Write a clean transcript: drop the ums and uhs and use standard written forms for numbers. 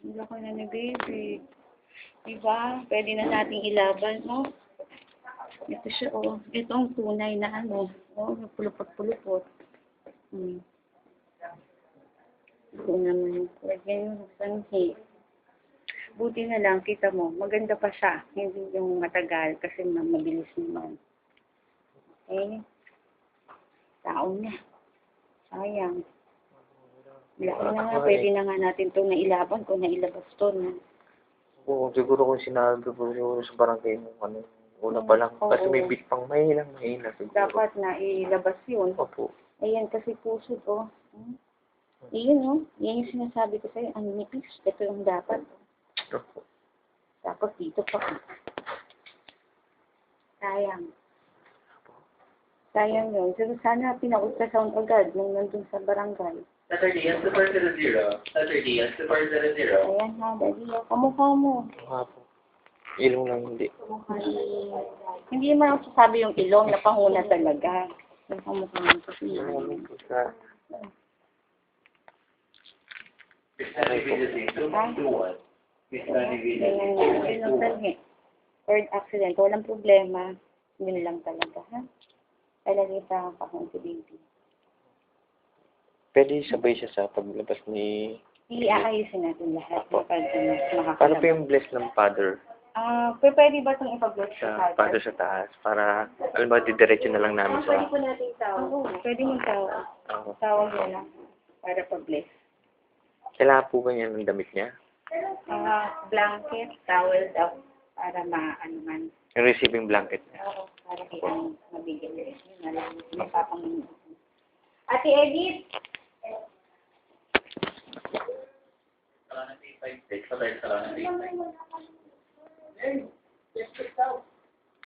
Ang laki na ni baby. Diba? Pwede na nating ilaban, no? Ito siya, oh. Ito ang tunay na ano. Oh, pulupot-pulupot. Ito naman. Pwede yung sanhi. Buti na lang, kita mo, maganda pa siya. Hindi yung matagal kasi mabilis naman. Okay? Taon na. Sayang. Laki na nga, pwede na nga natin itong nailaban kung nailabas ito. No? Oo, siguro kung sinabi po siguro sa barangay mo, ano, una pa lang. Kasi may bit pang mahina siguro. Dapat na ilabas yun. Opo. Ayan, kasi pusod, oh. Iyon, oh. Yan yung sinasabi ko sa'yo. Ang nipis. Ito yung dapat. Opo. Tapos dito pa. Sayang. Sayang yun. So, sana pina-ultrasound agad nung nandun sa barangay. Saturday, super 00. Saturday, super 00. Ayan ha, dali. Kamukha mo. Mukha po. Ilong lang hindi. Hindi mo lang sasabi yung ilong na panguna talaga. Yung kamukha mo kasi. Third accident, walang problema. Yun lang talaga, ha? Talagay sa kahon si baby. Pwede sabay siya sa paglabas ni... Iayusin natin lahat. Paano po yung bless ng father? Pwede ba itong ipag-bless Sa father sa taas? Para, alam ba, didiretso na lang namin sa... Pwede po natin tawag. Oo, pwede mong tawag. Tawag mo lang para pag-bless. Kailangan po ba niya ng damit niya? Blanket, towel daw para ma-ano man. Yung receiving blanket niya? Oo, para kailangan mabigyan. Yun na lang. Napapangin. Ate Edith! Sa kanan 5 days, sa kanan 5 days.